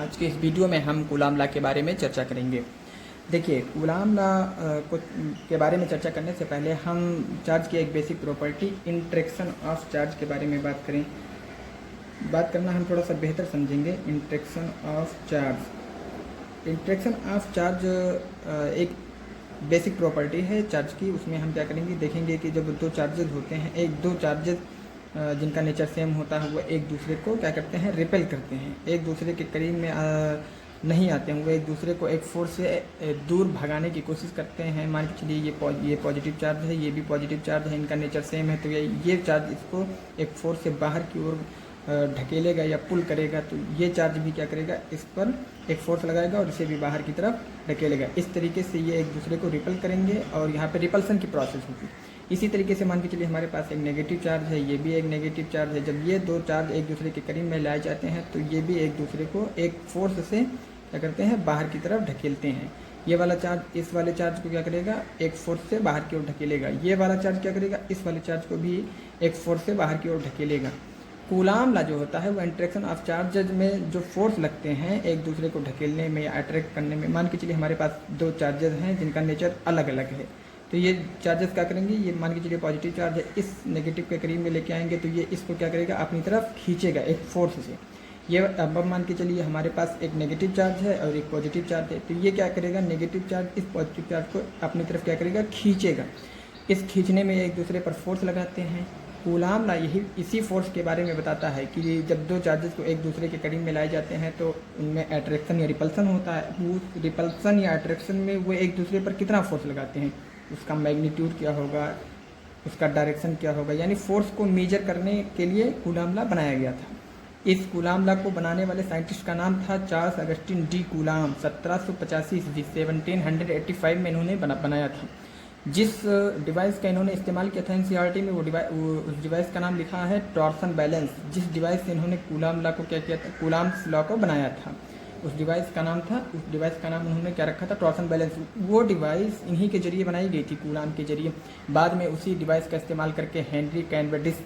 आज के इस वीडियो में हम कूलाम लॉ के बारे में चर्चा करेंगे। देखिए, कूलाम लॉ के बारे में चर्चा करने से पहले हम चार्ज की एक basic property interaction of charge के बारे में बात करें। बात करना हम थोड़ा सा बेहतर समझेंगे। इंटरेक्शन ऑफ चार्ज एक बेसिक प्रॉपर्टी है चार्ज की। उसमें हम क्या करेंगे, देखेंगे कि जब दो चार्जेस होते हैं, दो चार्जेस जिनका नेचर सेम होता है वो एक दूसरे को क्या करते हैं, रिपेल करते हैं, एक दूसरे के करीब में नहीं आते हैं, वो एक दूसरे को एक फोर्स से दूर भगाने की कोशिश करते हैं। मान के चलिए ये पॉजिटिव चार्ज है, ये भी पॉजिटिव चार्ज है, इनका नेचर सेम है, तो ये चार्ज इसको एक फोर्स से बाहर की ओर ढकेलेगा या पुल करेगा, तो ये चार्ज भी क्या करेगा, इस पर एक फोर्स लगाएगा और इसे भी बाहर की तरफ ढकेलेगा। इस तरीके से ये एक दूसरे को रिपल करेंगे और यहाँ पे रिपल्सन की प्रोसेस होगी। इसी तरीके से मान के चलिए हमारे पास एक नेगेटिव चार्ज है, ये भी एक नेगेटिव चार्ज है। जब ये दो चार्ज एक दूसरे के करीब में लाए जाते हैं तो ये भी एक दूसरे को एक फोर्स से क्या करते हैं, बाहर की तरफ ढकेलते हैं। ये वाला चार्ज इस वाले चार्ज को क्या करेगा, एक फोर्स से बाहर की ओर ढकेलेगा। ये वाला चार्ज क्या करेगा, इस वाले चार्ज को भी एक फोर्स से बाहर की ओर ढकेलेगा। कूलाम लॉ जो होता है वो इंटरेक्शन ऑफ चार्जेज में जो फोर्स लगते हैं एक दूसरे को ढकेलने में या अट्रैक्ट करने में। मान के चलिए हमारे पास दो चार्जेस हैं जिनका नेचर अलग अलग है, तो ये चार्जेस क्या करेंगे, ये मान के चलिए पॉजिटिव चार्ज है, इस नेगेटिव के करीब में लेके आएंगे तो ये इसको क्या करेगा, अपनी तरफ खींचेगा एक फोर्स से। ये अब मान के चलिए हमारे पास एक नेगेटिव चार्ज है और एक पॉजिटिव चार्ज है, तो ये क्या करेगा, नेगेटिव चार्ज इस पॉजिटिव चार्ज को अपनी तरफ क्या करेगा, खींचेगा। इस खींचने में एक दूसरे पर फोर्स लगाते हैं। कूलाम लॉ इसी फोर्स के बारे में बताता है कि जब दो चार्जेस को एक दूसरे के करीब में लाए जाते हैं तो उनमें अट्रैक्शन या रिपल्सन होता है। उस रिपल्सन या अट्रैक्शन में वो एक दूसरे पर कितना फोर्स लगाते हैं, उसका मैग्नीट्यूड क्या होगा, उसका डायरेक्शन क्या होगा, यानी फोर्स को मेजर करने के लिए कूलाम लॉ बनाया गया था। इस कूलाम लॉ को बनाने वाले साइंटिस्ट का नाम था चार्ल्स अगस्टिन डी कूलाम। 1785 ईस्वी 1785 में इन्होंने बनाया था। जिस डिवाइस का इन्होंने इस्तेमाल किया था एनसीईआरटी में, उस डिवाइस का नाम लिखा है टॉर्सन बैलेंस। जिस डिवाइस से इन्होंने कूलाम लॉ को क्या किया था, कूलाम्स लॉ को बनाया था, उस डिवाइस का नाम उन्होंने क्या रखा था, टॉर्सन बैलेंस। वो डिवाइस इन्हीं के जरिए बनाई गई थी, कूलाम के जरिए। बाद में उसी डिवाइस का इस्तेमाल करके हेनरी कैनवेडिश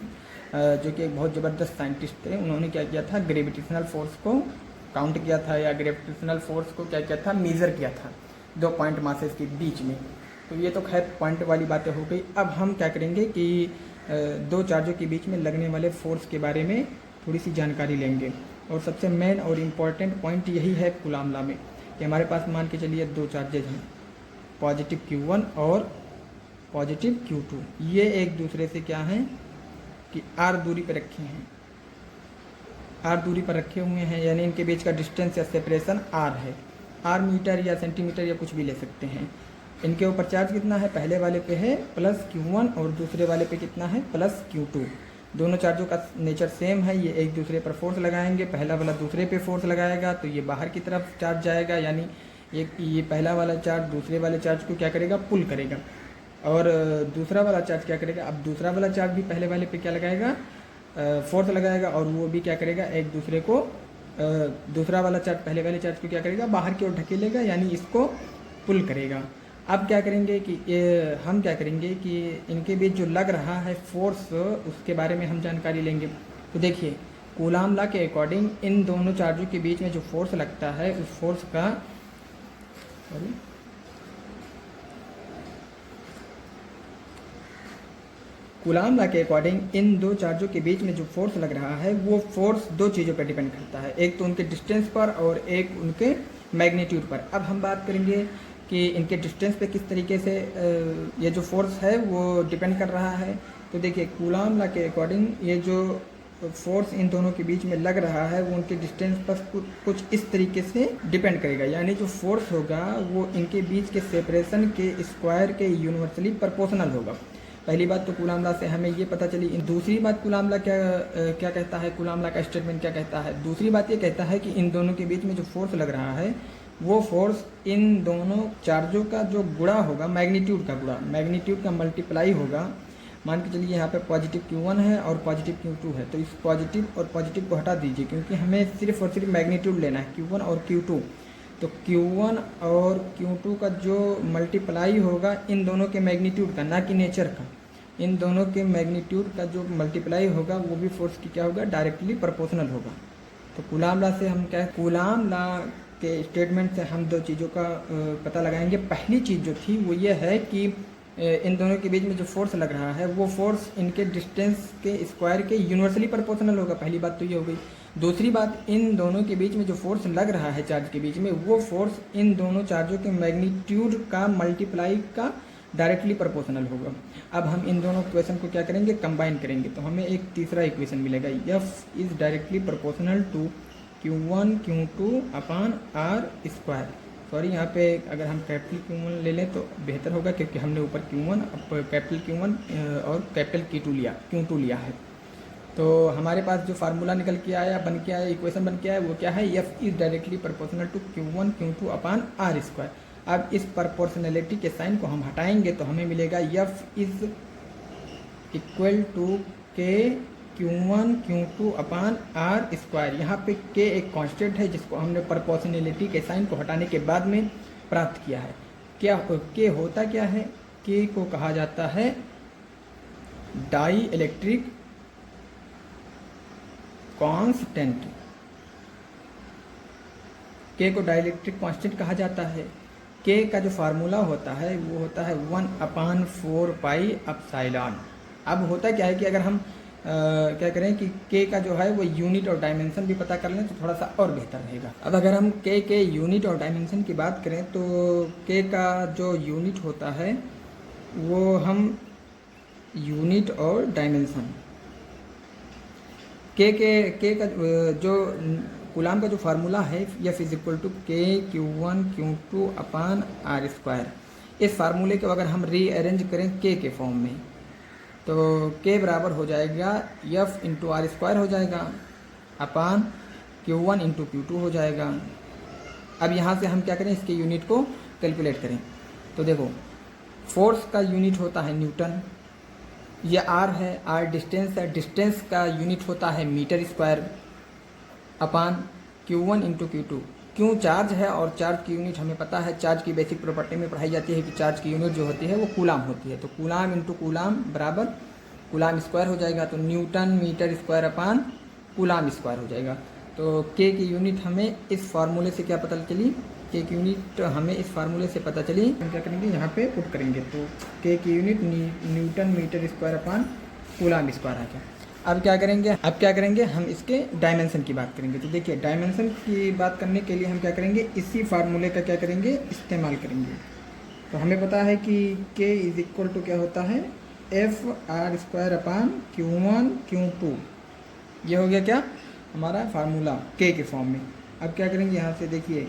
जो कि एक बहुत ज़बरदस्त साइंटिस्ट थे, उन्होंने क्या किया था, ग्रेविटेशनल फोर्स को काउंट किया था या ग्रेविटेशनल फोर्स को क्या किया था, मेज़र किया था दो पॉइंट मासेस के बीच में। तो ये तो खैर पॉइंट वाली बातें हो गई। अब हम क्या करेंगे कि दो चार्जों के बीच में लगने वाले फोर्स के बारे में थोड़ी सी जानकारी लेंगे। और सबसे मेन और इम्पॉर्टेंट पॉइंट यही है कूलाम लॉ में कि हमारे पास मान के चलिए दो चार्जेज हैं, पॉजिटिव Q1 और पॉजिटिव Q2। ये एक दूसरे से क्या हैं कि r दूरी पर रखे हैं, r दूरी पर रखे हुए हैं, यानी इनके बीच का डिस्टेंस या सेपरेशन r है। r मीटर या सेंटीमीटर या कुछ भी ले सकते हैं। इनके ऊपर चार्ज कितना है, पहले वाले पे है प्लस Q1 और दूसरे वाले पे कितना है, प्लस Q2। दोनों चार्जों का नेचर सेम है। ये एक दूसरे पर फोर्स लगाएंगे, पहला वाला दूसरे पे फोर्स लगाएगा तो ये बाहर की तरफ चार्ज जाएगा, यानी ये पहला वाला चार्ज दूसरे वाले चार्ज को क्या करेगा, पुल करेगा। और दूसरा वाला चार्ज क्या करेगा, अब दूसरा वाला चार्ज भी पहले वाले पे क्या लगाएगा, फोर्स लगाएगा, और वो भी क्या करेगा, एक दूसरे को दूसरा वाला चार्ज पहले वाले चार्ज को क्या करेगा, बाहर की ओर ढकेलेगा, यानी इसको पुल करेगा। अब क्या करेंगे कि हम क्या करेंगे कि इनके बीच जो लग रहा है फोर्स, उसके बारे में हम जानकारी लेंगे। तो देखिए, कूलाम लॉ के अकॉर्डिंग इन दोनों चार्जों के बीच में जो फोर्स लगता है उस फोर्स का कूलाम लॉ के अकॉर्डिंग इन दो चार्जों के बीच में जो फोर्स लग रहा है वो फोर्स दो चीज़ों पर डिपेंड करता है, एक तो उनके डिस्टेंस पर और एक उनके मैग्नीट्यूड पर। अब हम बात करेंगे कि इनके डिस्टेंस पे किस तरीके से ये जो फोर्स है वो डिपेंड कर रहा है। तो देखिए, कूलाम लॉ के अकॉर्डिंग ये जो फोर्स इन दोनों के बीच में लग रहा है वो उनके डिस्टेंस पर कुछ इस तरीके से डिपेंड करेगा, यानी जो फोर्स होगा वो इनके बीच के सेपरेशन के स्क्वायर के यूनिवर्सली प्रोपोर्शनल होगा। पहली बात तो कूलाम लॉ से हमें ये पता चली। दूसरी बात कूलाम लॉ क्या कहता है, कूलाम लॉ का स्टेटमेंट क्या कहता है, दूसरी बात ये कहता है कि इन दोनों के बीच में जो फोर्स लग रहा है वो फोर्स इन दोनों चार्जों का जो गुणा होगा, मैग्नीट्यूड का गुणा, मैग्नीट्यूड का मल्टीप्लाई होगा। मान के चलिए यहाँ पे पॉजिटिव Q1 है और पॉजिटिव Q2 है, तो इस पॉजिटिव और पॉजिटिव को हटा दीजिए क्योंकि हमें सिर्फ और सिर्फ मैग्नीट्यूड लेना है, Q1 और Q2। तो Q1 और Q2 का जो मल्टीप्लाई होगा इन दोनों के मैग्नीट्यूड का, ना कि नेचर का, इन दोनों के मैग्नीट्यूड का जो मल्टीप्लाई होगा वो भी फोर्स की क्या होगा, डायरेक्टली प्रोपोर्शनल होगा। तो कूलाम लॉ से हम क्या, कूलाम लॉ के स्टेटमेंट से हम दो चीज़ों का पता लगाएंगे। पहली चीज़ जो थी वो ये है कि इन दोनों के बीच में जो फोर्स लग रहा है वो फोर्स इनके डिस्टेंस के स्क्वायर के यूनिवर्सली प्रोपोर्शनल होगा। पहली बात तो ये हो गई। दूसरी बात, इन दोनों के बीच में जो फोर्स लग रहा है चार्ज के बीच में, वो फोर्स इन दोनों चार्जों के मैग्नीट्यूड का मल्टीप्लाई का डायरेक्टली प्रोपोर्शनल होगा। अब हम इन दोनों इक्वेशन को क्या करेंगे, कंबाइन करेंगे, तो हमें एक तीसरा इक्वेशन मिलेगा, F is directly proportional to Q1 Q2 upon R square. Sorry, यहाँ पे अगर हम कैपिटल Q1 ले लें तो बेहतर होगा, क्योंकि हमने ऊपर Q1 कैपिटल Q1 और कैपिटल Q2 लिया है। तो हमारे पास जो फार्मूला निकल के आया, बन के आया, इक्वेशन बन के आया, वो क्या है, F is directly proportional to Q1 Q2 upon R square. अब इस प्रोपोर्शनलिटी के साइन को हम हटाएंगे तो हमें मिलेगा F is equal to K Q1 Q2 upon R square. यहाँ पे K एक कांस्टेंट है जिसको हमने प्रोपोर्शनलिटी के साइन को हटाने के बाद में प्राप्त किया है। क्या K होता क्या है, K को कहा जाता है डाई इलेक्ट्रिक कांस्टेंट। K को डाई इलेक्ट्रिक कांस्टेंट कहा जाता है। K का जो फार्मूला होता है वो होता है 1/4 पाई एप्सिलॉन। अब होता क्या है कि अगर हम क्या करें कि K का जो है वो यूनिट और डायमेंशन भी पता कर लें तो थोड़ा सा और बेहतर रहेगा। अब अगर हम K के यूनिट और डायमेंशन की बात करें तो K का जो यूनिट होता है वो हम यूनिट और डायमेंशन K का जो कूलाम का जो फार्मूला है, F is equal to K Q1 Q2 upon R square. इस फार्मूले को अगर हम रीअरेंज करें K के फॉर्म में तो K बराबर हो जाएगा F इंटू आर स्क्वायर हो जाएगा अपान Q1 इंटू Q2 हो जाएगा। अब यहाँ से हम क्या करें, इसके यूनिट को कैलकुलेट करें। तो देखो, फोर्स का यूनिट होता है न्यूटन, ये R है, R डिस्टेंस है, डिस्टेंस का यूनिट होता है मीटर स्क्वायर अपान Q1 इंटू Q2। क्यों चार्ज है और चार्ज की यूनिट हमें पता है, चार्ज की बेसिक प्रॉपर्टी में पढ़ाई जाती है कि चार्ज की यूनिट जो होती है वो कूलाम होती है। तो कूलाम इंटू कूलाम बराबर कूलाम स्क्वायर हो जाएगा, तो newton metre square upon coulomb square हो जाएगा। तो K की यूनिट हमें इस फार्मूले से क्या पता चली, K की यूनिट हमें इस फार्मूले से पता चली। हम क्या करेंगे, यहाँ पे पुट करेंगे, तो K की unit newton metre square upon coulomb square आ गया। अब क्या करेंगे, हम इसके डायमेंशन की बात करेंगे। तो देखिए, डायमेंशन की बात करने के लिए हम क्या करेंगे, इसी फार्मूले का क्या करेंगे, इस्तेमाल करेंगे। तो हमें पता है कि K इज इक्वल टू क्या होता है, F are square upon Q1 Q2। ये हो गया क्या हमारा फार्मूला K के फॉर्म में। अब क्या करेंगे, यहाँ से देखिए,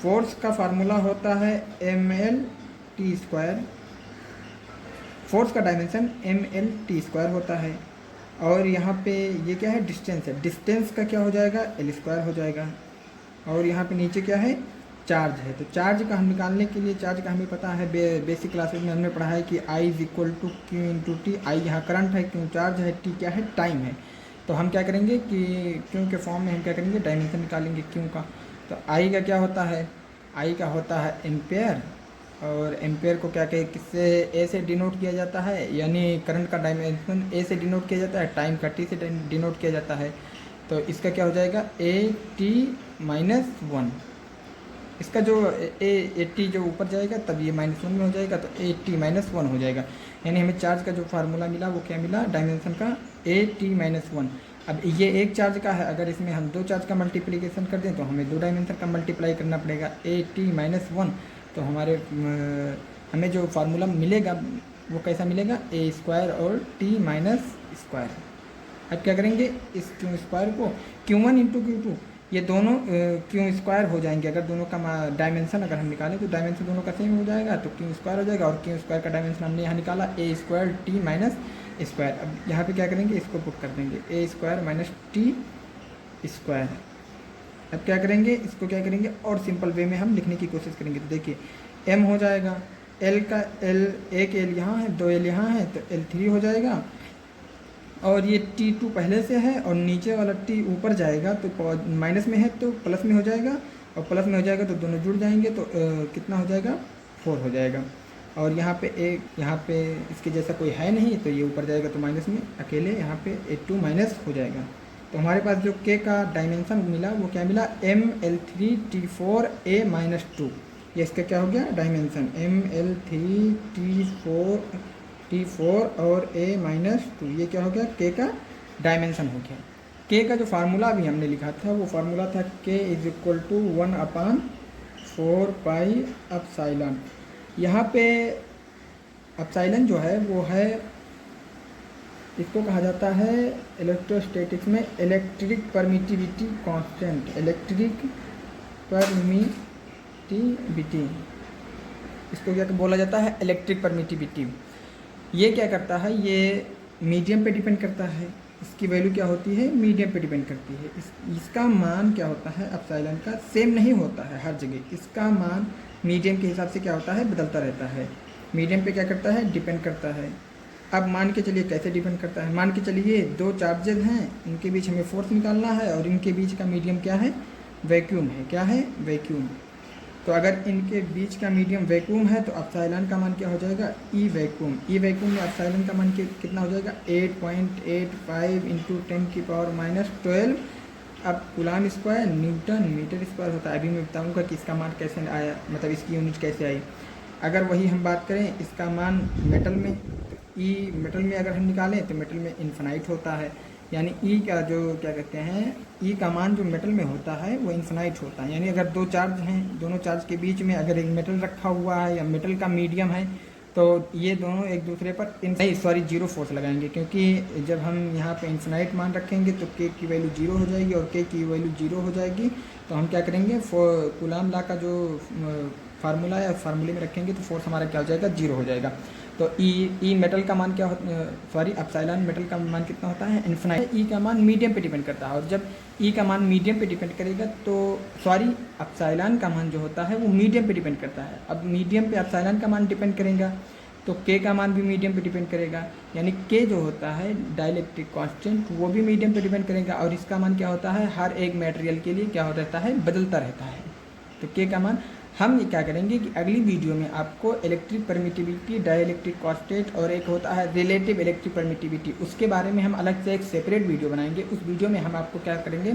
फोर्स का फार्मूला होता है mL/t स्क्वायर, फोर्स का डायमेंशन mL/t स्क्वायर होता है, और यहाँ पे ये क्या है, डिस्टेंस है, डिस्टेंस का क्या हो जाएगा, L स्क्वायर हो जाएगा, और यहाँ पे नीचे क्या है, चार्ज है। तो चार्ज का हम निकालने के लिए, चार्ज का हमें पता है, बेसिक क्लासेस में हमने पढ़ा है कि I is equal to Q into t. I यहाँ करंट है, Q चार्ज है, T क्या है, टाइम है। तो हम क्या करेंगे कि Q के फॉर्म में हम क्या करेंगे, डायमेंशन निकालेंगे Q का। तो I का क्या होता है, I का होता है एम्पेयर, और एम्पेयर को क्या कहे, किससे, ए से डिनोट किया जाता है, यानी करंट का डायमेंशन ए से डिनोट किया जाता है, टाइम का टी से डिनोट किया जाता है। तो इसका क्या हो जाएगा, AT-1। इसका जो AT जो ऊपर जाएगा तब ये -1 में हो जाएगा, तो AT-1 हो जाएगा। यानी हमें चार्ज का जो फार्मूला मिला वो क्या मिला, डायमेंशन का AT-1। अब ये एक चार्ज का है, अगर इसमें हम दो चार्ज का मल्टीप्लिकेशन कर दें तो हमें दो डायमेंशन का मल्टीप्लाई करना पड़ेगा, AT-1। तो हमें जो फार्मूला मिलेगा वो कैसा मिलेगा, A स्क्वायर और T माइनस स्क्वायर। अब क्या करेंगे, इस Q स्क्वायर को Q1 इंटू Q2, ये दोनों Q स्क्वायर हो जाएंगे। अगर दोनों का डायमेंशन अगर हम निकालें तो डायमेंशन दोनों का सेम हो जाएगा, तो Q स्क्वायर हो जाएगा, और Q स्क्वायर का डायमेंशन हमने यहाँ निकाला A square T minus square. अब यहाँ पे क्या करेंगे, इसको पुट कर देंगे, A square minus T square. अब क्या करेंगे, इसको क्या करेंगे और सिंपल वे में हम लिखने की कोशिश करेंगे। तो देखिए, m हो जाएगा, l का l, एक l यहाँ है, दो l यहाँ है, तो L3 हो जाएगा, और ये T2 पहले से है और नीचे वाला T ऊपर जाएगा तो माइनस में है तो प्लस में हो जाएगा, और प्लस में हो जाएगा तो दोनों जुड़ जाएंगे, तो कितना हो जाएगा, 4 हो जाएगा। और यहाँ पे यहाँ पे इसके जैसा कोई है नहीं, तो ये ऊपर जाएगा तो माइनस में अकेले यहाँ पे A2 माइनस हो जाएगा। तो हमारे पास जो के का डायमेंशन मिला वो क्या मिला, ML3T4A-2। ये इसका क्या हो गया डायमेंशन, ML3T4 और A-2, ये क्या हो गया के का डायमेंशन हो गया। के का जो फार्मूला भी हमने लिखा था वो फार्मूला था K = 1/4πε। यहाँ पे एप्सिलॉन जो है वो है, इसको कहा जाता है इलेक्ट्रोस्टैटिक्स में electric permittivity constant, electric permittivity, इसको क्या बोला जाता है, इलेक्ट्रिक परमिटिविटी। ये क्या करता है, ये मीडियम पे डिपेंड करता है, इसकी वैल्यू क्या होती है, मीडियम पे डिपेंड करती है। इसका मान क्या होता है एप्सिलॉन का, सेम नहीं होता है हर जगह, इसका मान मीडियम के हिसाब से क्या होता है, बदलता रहता है। मीडियम पे क्या करता है, डिपेंड करता है। अब मान के चलिए कैसे डिपेंड करता है, मान के चलिए दो चार्जेस हैं, इनके बीच हमें फोर्स निकालना है और इनके बीच का मीडियम क्या है, वैक्यूम है। क्या है, वैक्यूम। तो अगर इनके बीच का मीडियम वैक्यूम है तो एप्सिलॉन का मान क्या हो जाएगा, ई वैक्यूम। ई वैक्यूम में एप्सिलॉन का मान कितना हो जाएगा, 8.85 × 10⁻12। अब coulomb square newton metre square होता है। अभी मैं बताऊंगा कि इसका मान कैसे आया, मतलब इसकी यूनिट कैसे आई। अगर वही हम बात करें इसका मान मेटल में, ई मेटल में अगर हम निकालें तो मेटल में इन्फिनाइट होता है, यानी ई का जो क्या कहते हैं, ई का मान जो मेटल में होता है वो इन्फिनाइट होता है। यानी अगर दो चार्ज हैं, दोनों चार्ज के बीच में अगर एक मेटल रखा हुआ है या मेटल का मीडियम है तो ये दोनों एक दूसरे पर जीरो फोर्स लगाएंगे, क्योंकि जब हम यहाँ पे इन्फिनाइट मान रखेंगे तो के की वैल्यू जीरो हो जाएगी और के की वैल्यू जीरो हो जाएगी। तो हम क्या करेंगे, कूलम लॉ का जो फार्मूला है फार्मूले में रखेंगे तो फोर्स हमारा क्या हो जाएगा, जीरो हो जाएगा। तो ई मेटल का मान क्या होता, एप्सिलॉन मेटल का मान कितना होता है, इन्फिनाइट। ई का मान मीडियम पे डिपेंड करता है, और जब ई का मान मीडियम पे डिपेंड करेगा तो एप्सिलॉन का मान जो होता है वो मीडियम पे डिपेंड करता है। अब मीडियम पे एप्सिलॉन का मान डिपेंड करेगा तो के का मान भी मीडियम पे डिपेंड करेगा, यानी के जो होता है डाइलेक्ट्रिक कांस्टेंट वो भी मीडियम पे डिपेंड करेगा। और इसका मान क्या होता है, हर एक मटेरियल के लिए क्या हो रहता है, बदलता रहता है। तो के का मान हम क्या करेंगे कि अगली वीडियो में आपको इलेक्ट्रिक परमिटिविटी, डाइलेक्ट्रिक कांस्टेंट और एक होता है रिलेटिव इलेक्ट्रिक परमिटिविटी, उसके बारे में हम अलग से एक सेपरेट वीडियो बनाएंगे। उस वीडियो में हम आपको क्या करेंगे,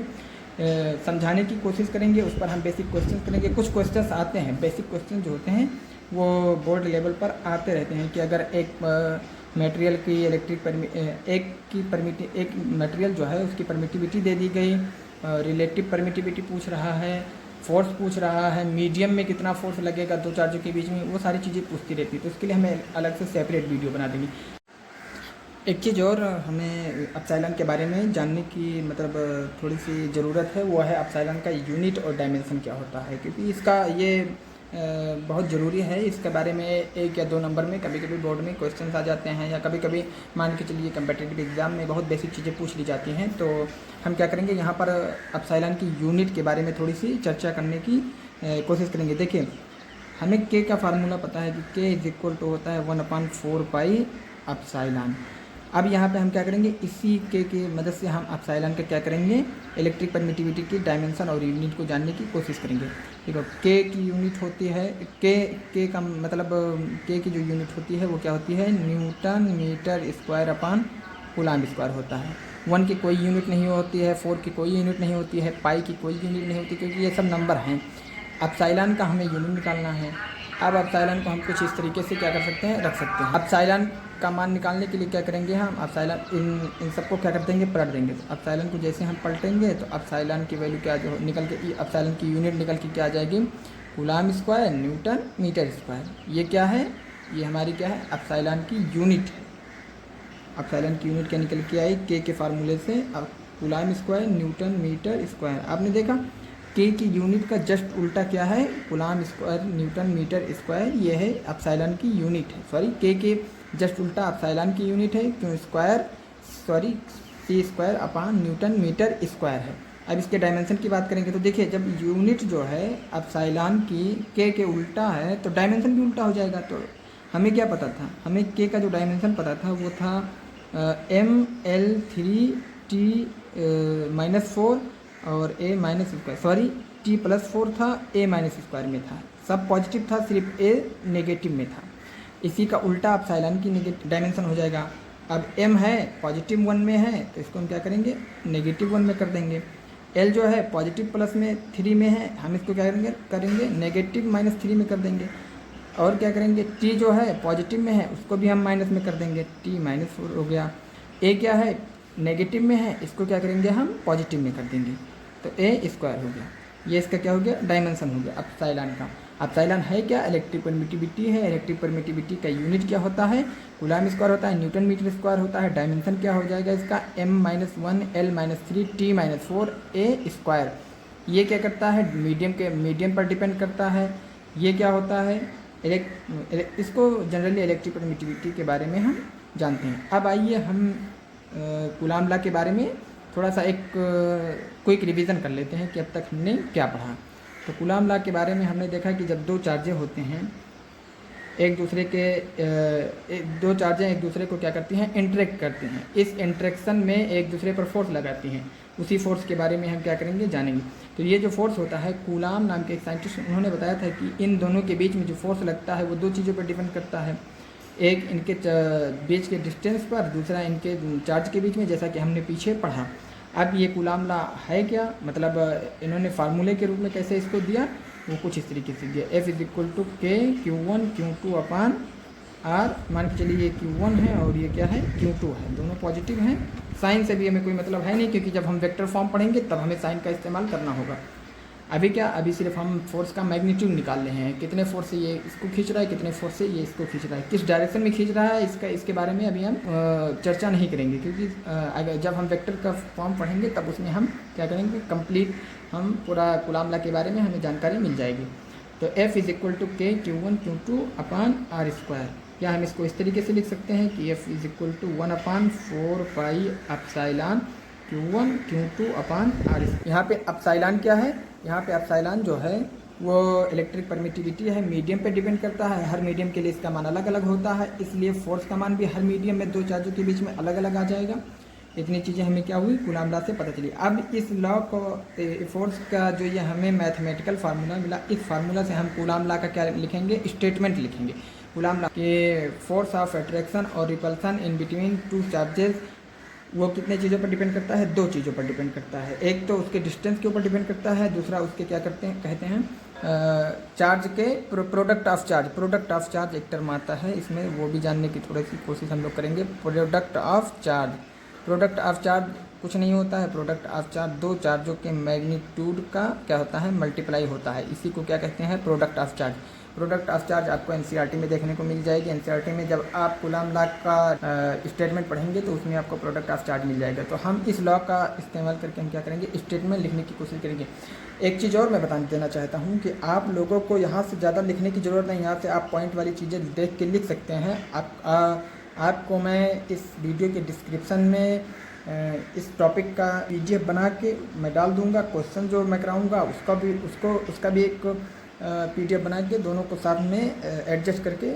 समझाने की कोशिश करेंगे, उस पर हम बेसिक क्वेश्चन करेंगे। कुछ क्वेश्चन आते हैं, बेसिक क्वेश्चन जो होते हैं वो बोर्ड लेवल पर आते रहते हैं कि अगर एक मटेरियल की एक मटेरियल जो है उसकी परमिटिविटी दे दी गई, रिलेटिव परमिटिविटी पूछ रहा है, फोर्स पूछ रहा है, मीडियम में कितना फोर्स लगेगा दो चार्जों के बीच में, वो सारी चीज़ें पूछती रहती है। तो उसके लिए हमें अलग से सेपरेट वीडियो बना देंगे। एक चीज़ और हमें एप्सिलॉन के बारे में जानने की मतलब थोड़ी सी ज़रूरत है, वो है एप्सिलॉन का यूनिट और डायमेंशन क्या होता है, क्योंकि इसका ये बहुत ज़रूरी है। इसके बारे में 1 या 2 नंबर में कभी कभी बोर्ड में क्वेश्चंस आ जाते हैं, या कभी कभी मान के चलिए कम्पिटिटिव एग्ज़ाम में बहुत बेसिक चीज़ें पूछ ली जाती हैं। तो हम क्या करेंगे, यहाँ पर एप्सिलॉन की यूनिट के बारे में थोड़ी सी चर्चा करने की कोशिश करेंगे। देखिए, हमें के का फार्मूला पता है कि के = होता है 1/4πε। अब यहाँ पे हम क्या करेंगे, इसी के की मदद से हम एप्सिलॉन का क्या करेंगे, इलेक्ट्रिक परमिटिविटी की डायमेंशन और यूनिट को जानने की कोशिश करेंगे। देखो, के की यूनिट होती है, के का मतलब के की जो यूनिट होती है वो क्या होती है, newton metre square upon coulomb square होता है। 1 की कोई यूनिट नहीं होती है, 4 की कोई यूनिट नहीं होती है, पाई की कोई यूनिट नहीं होती, क्योंकि ये सब नंबर हैं। एप्सिलॉन का हमें यूनिट निकालना है। अब एप्सिलॉन को हम कुछ इस तरीके से क्या कर सकते हैं, रख सकते हैं। एप्सिलॉन का मान निकालने के लिए क्या करेंगे, हम एप्सिलॉन इन सबको क्या कर देंगे, पलट देंगे। तो एप्सिलॉन को जैसे हम पलटेंगे तो एप्सिलॉन की वैल्यू क्या जो निकल के, एप्सिलॉन की यूनिट निकल के क्या आ जाएगी, coulomb square newton metre square. ये क्या है, ये हमारी क्या है, एप्सिलॉन की यूनिट है। एप्सिलॉन की यूनिट क्या निकल के आई, के फार्मूले से, अब coulomb square newton metre square. आपने देखा के की यूनिट का जस्ट उल्टा क्या है, coulomb square newton metre square, ये है एप्सिलॉन की यूनिट है। के जस्ट उल्टा एप्सिलॉन की यूनिट है, क्यों C square upon newton metre square है। अब इसके डायमेंशन की बात करेंगे तो देखिए, जब यूनिट जो है एप्सिलॉन की के उल्टा है तो डायमेंशन भी उल्टा हो जाएगा। तो हमें क्या पता था, हमें के का जो डायमेंशन पता था वो था ML3T-4 और A-स्क्वायर, T+4 था, A-स्क्वायर में था, सब पॉजिटिव था, सिर्फ A नेगेटिव में था। इसी का उल्टा एप्सिलॉन की डायमेंशन हो जाएगा। अब m है पॉजिटिव 1 में है तो इसको हम क्या करेंगे, नेगेटिव 1 में कर देंगे। l जो है पॉजिटिव प्लस में 3 में है, हम इसको क्या करेंगे नेगेटिव -3 में कर देंगे। और क्या करेंगे, t जो है पॉजिटिव में है उसको भी हम माइनस में कर देंगे, t -4 हो गया। a क्या है नेगेटिव में है, इसको क्या करेंगे हम पॉजिटिव में कर देंगे, तो a स्क्वायर हो गया। ये इसका क्या हो गया, डायमेंशन हो गया एप्सिलॉन का। एप्सिलॉन है क्या, इलेक्ट्रिक परमिटिविटी है। इलेक्ट्रिक परमिटिविटी का यूनिट क्या होता है, कूलाम स्क्वायर होता है, न्यूटन मीटर स्क्वायर होता है। डायमेंशन क्या हो जाएगा इसका, m-1 l-3 t-4 a square. ये क्या करता है, मीडियम पर डिपेंड करता है। ये क्या होता है, इसको जनरली इलेक्ट्रिक परमिटिविटी के बारे में हम जानते हैं। अब आइए हम कूलाम लॉ के बारे में थोड़ा सा एक क्विक रिवीजन कर लेते हैं कि अब तक हमने क्या पढ़ा। तो कूलाम लॉ के बारे में हमने देखा कि जब दो चार्जें होते हैं एक दूसरे को क्या करती हैं, इंटरेक्ट करते हैं। इस इंटरेक्शन में एक दूसरे पर फोर्स लगाती हैं, उसी फोर्स के बारे में हम क्या करेंगे, जानेंगे। तो ये जो फोर्स होता है, कूलाम नाम के एक साइंटिस्ट उन्होंने बताया था कि इन दोनों के बीच में जो फोर्स लगता है वो दो चीज़ों पर डिपेंड करता है। एक इनके बीच के डिस्टेंस पर, दूसरा इनके चार्ज के बीच में, जैसा कि हमने पीछे पढ़ा। अब ये कूलाम लॉ है क्या, मतलब इन्होंने फार्मूले के रूप में कैसे इसको दिया, वो कुछ इस तरीके से दिया, F = K Q1 Q2 अपान R। मान के चलिए ये Q1 है और ये क्या है, Q2 है, दोनों पॉजिटिव हैं। साइन से भी हमें कोई मतलब है नहीं, क्योंकि जब हम वेक्टर फॉर्म पढ़ेंगे तब हमें साइन का इस्तेमाल करना होगा। अभी सिर्फ हम फोर्स का मैग्नीट्यूड निकाल रहे हैं, कितने फोर्स से ये इसको खींच रहा है, कितने फोर्स से ये इसको खींच रहा है, किस डायरेक्शन में खींच रहा है, इसके बारे में अभी हम चर्चा नहीं करेंगे, क्योंकि अगर जब हम वेक्टर का फॉर्म पढ़ेंगे तब उसमें हम क्या करेंगे, कंप्लीट हम पूरा कूलाम लॉ के बारे में हमें जानकारी मिल जाएगी। तो F = K Q1 Q2 अपान R स्क्वायर। क्या हम इसको इस तरीके से लिख सकते हैं कि F = 1/4 pi epsilon Q1 Q2 अपान R। यहाँ पे एप्सिलॉन क्या है, यहाँ पे एप्सिलॉन जो है वो इलेक्ट्रिक परमिटिविटी है, मीडियम पे डिपेंड करता है। हर मीडियम के लिए इसका मान अलग अलग होता है, इसलिए फोर्स का मान भी हर मीडियम में दो चार्जों के बीच में अलग अलग आ जाएगा। इतनी चीज़ें हमें क्या हुई, कूलाम लॉ से पता चली। अब इस लॉ को, फोर्स का जो ये हमें मैथमेटिकल फार्मूला मिला, इस फार्मूला से हम कूलाम लॉ का क्या लिखेंगे, स्टेटमेंट लिखेंगे। कूलाम लॉ के फोर्स ऑफ अट्रैक्शन और repulsion in between two charges, वो कितने चीज़ों पर डिपेंड करता है, दो चीज़ों पर डिपेंड करता है। एक तो उसके डिस्टेंस के ऊपर डिपेंड करता है, दूसरा उसके क्या कहते हैं चार्ज के प्रोडक्ट ऑफ चार्ज एक टर्म आता है इसमें, वो भी जानने की थोड़ी सी कोशिश हम लोग करेंगे। प्रोडक्ट ऑफ चार्ज कुछ नहीं होता है, प्रोडक्ट ऑफ चार्ज दो चार्जों के मैग्नीट्यूड का क्या होता है, मल्टीप्लाई होता है, इसी को क्या कहते हैं, product of charge. Product of charge आपको एनसीईआरटी में देखने को मिल जाएगी। एनसीईआरटी में जब आप कूलाम लॉ का स्टेटमेंट पढ़ेंगे तो उसमें आपको प्रोडक्ट ऑफ चार्ज मिल जाएगा। तो हम इस लॉ का इस्तेमाल करके हम क्या करेंगे, स्टेटमेंट लिखने की कोशिश करेंगे। एक चीज़ और मैं बता देना चाहता हूँ कि आप लोगों को यहाँ से ज़्यादा लिखने की ज़रूरत नहीं, यहाँ से आप पॉइंट वाली चीज़ें देख के लिख सकते हैं। आपको मैं इस वीडियो के डिस्क्रिप्शन में इस टॉपिक का PDF बना के मैं डाल दूँगा। क्वेश्चन जो मैं कराऊँगा उसका भी एक PDF बना के दोनों को साथ में एडजस्ट करके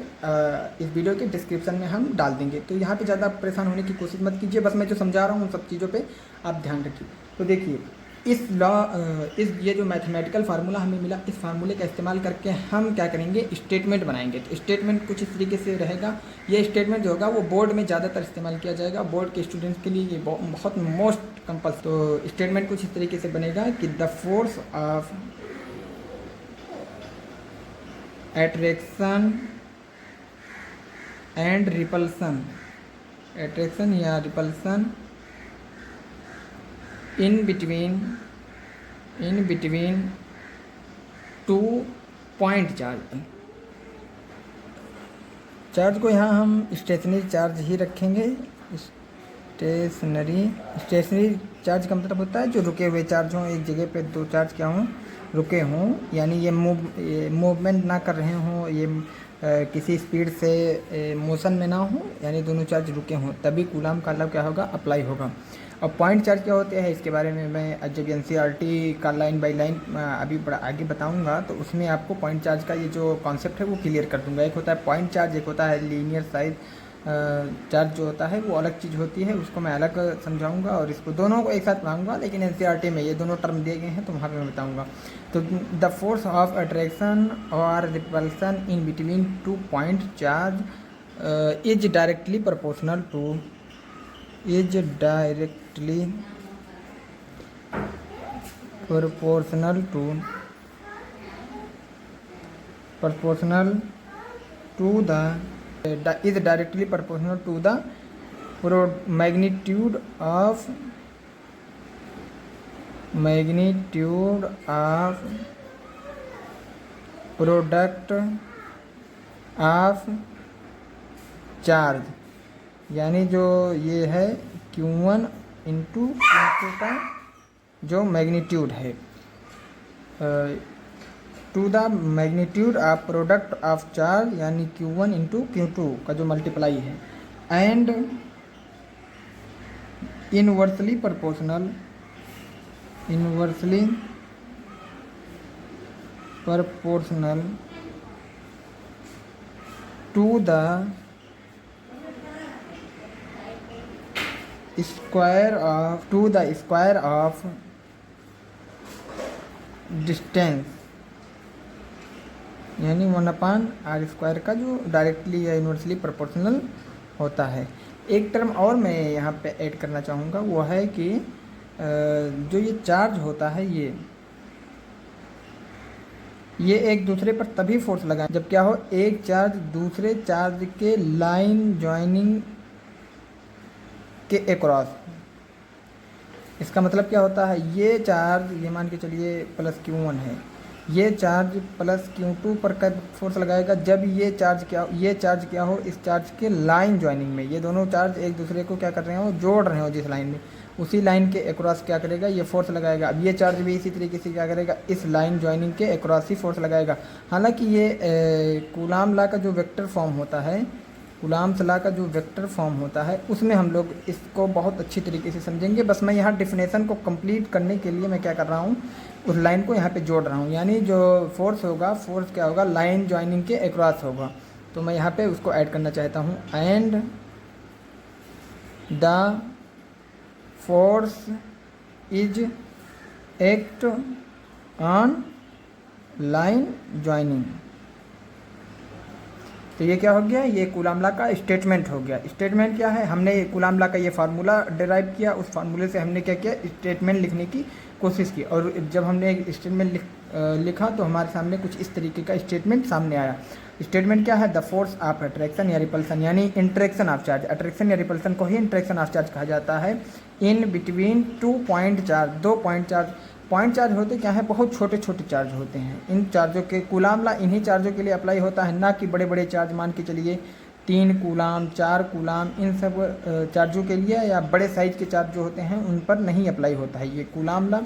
इस वीडियो के डिस्क्रिप्शन में हम डाल देंगे। तो यहाँ पे ज़्यादा परेशान होने की कोशिश मत कीजिए, बस मैं जो समझा रहा हूँ उन सब चीज़ों पे आप ध्यान रखिए। तो देखिए ये जो मैथमेटिकल फार्मूला हमें मिला, इस फार्मूले का इस्तेमाल करके हम क्या करेंगे, स्टेटमेंट बनाएंगे। तो स्टेटमेंट कुछ इस तरीके से रहेगा। ये स्टेटमेंट जो होगा वो बोर्ड में ज़्यादातर इस्तेमाल किया जाएगा, बोर्ड के स्टूडेंट्स के लिए ये बहुत मोस्ट कंपल्सरी। तो स्टेटमेंट कुछ इस तरीके से बनेगा कि the force of attraction and repulsion, attraction या repulsion in between two point charge को यहाँ हम स्टेशनरी चार्ज ही रखेंगे। स्टेशनरी चार्ज का मतलब होता है जो रुके हुए चार्ज हों, एक जगह पे दो चार्ज क्या हों, रुके हों, यानी ये मूवमेंट ना कर रहे हों, ये किसी स्पीड से मोशन में ना हो, यानी दोनों चार्ज रुके हों, तभी कूलाम का लॉ क्या होगा, अप्लाई होगा। और पॉइंट चार्ज क्या होते हैं इसके बारे में मैं जब एनसीईआरटी का लाइन बाय लाइन अभी आगे बताऊंगा तो उसमें आपको पॉइंट चार्ज का ये जो कॉन्सेप्ट है वो क्लियर कर दूंगा। एक होता है पॉइंट चार्ज, एक होता है लीनियर साइज चार्ज जो होता है वो अलग चीज़ होती है, उसको मैं अलग समझाऊंगा और इसको दोनों को एक साथ पढ़ाऊंगा। लेकिन एनसीईआरटी में ये दोनों टर्म दिए गए हैं तो वहाँ पे मैं बताऊंगा। तो द फोर्स ऑफ अट्रैक्शन और repulsion in between two point charge is directly proportional two is directly proportional to the is directly proportional to the magnitude of product of charge, यानी जो ये है Q1 इंटू Q2 का जो magnitude है to the magnitude of product of charge, यानी Q1 into Q2 का जो मल्टीप्लाई है, and inversely proportional to the square of distance, यानी 1/r² का जो डायरेक्टली या इनवर्सली प्रोपोर्शनल होता है। एक टर्म और मैं यहाँ पे ऐड करना चाहूँगा, वो है कि जो ये चार्ज होता है ये एक दूसरे पर तभी फोर्स लगाए जब क्या हो, एक चार्ज दूसरे चार्ज के लाइन ज्वाइनिंग के अक्रॉस। इसका मतलब क्या होता है, ये चार्ज, ये मान के चलिए +Q1 है, ये चार्ज +Q2 पर कब फोर्स लगाएगा, जब ये चार्ज क्या हो इस चार्ज के लाइन ज्वाइनिंग में, ये दोनों चार्ज एक दूसरे को क्या कर रहे हो, जोड़ रहे हो जिस लाइन में, उसी लाइन के अक्रॉस क्या करेगा, ये फोर्स लगाएगा। अब ये चार्ज भी इसी तरीके से क्या करेगा, इस लाइन ज्वाइनिंग के अक्रॉस ही फोर्स लगाएगा। हालांकि ये कूलाम लॉ का जो वेक्टर फॉर्म होता है, कूलाम्स लॉ का जो वेक्टर फॉर्म होता है, उसमें हम लोग इसको बहुत अच्छी तरीके से समझेंगे। बस मैं यहाँ डिफिनेशन को कंप्लीट करने के लिए मैं क्या कर रहा हूँ, उस लाइन को यहाँ पे जोड़ रहा हूँ, यानी जो फोर्स होगा, फोर्स क्या होगा, लाइन ज्वाइनिंग के अक्रॉस होगा। तो मैं यहाँ पे उसको ऐड करना चाहता हूँ, and the force is act on line joining. तो ये क्या हो गया, ये कूलाम लॉ का स्टेटमेंट हो गया। स्टेटमेंट क्या है, हमने कूलाम लॉ का ये फार्मूला डिराइव किया, उस फार्मूले से हमने क्या किया, स्टेटमेंट लिखने की कोशिश की, और जब हमने एक स्टेटमेंट लिखा तो हमारे सामने कुछ इस तरीके का स्टेटमेंट सामने आया। स्टेटमेंट क्या है, द फोर्स ऑफ अट्रैक्शन या रिपल्सन, यानी इंट्रैक्शन ऑफ चार्ज, अट्रैक्शन या रिपल्सन को ही इंट्रैक्शन ऑफ चार्ज कहा जाता है, in between 2 point charge, 2 point charge. Point charge होते क्या है, बहुत छोटे छोटे चार्ज होते हैं। इन चार्जों के कूलाम लॉ इन्हीं चार्जों के लिए अप्लाई होता है, ना कि बड़े बड़े चार्ज, मान के चलिए 3 कूलाम, 4 कूलाम, इन सब चार्जों के लिए, या बड़े साइज के चार्ज जो होते हैं उन पर नहीं अप्लाई होता है। ये कूलाम लॉ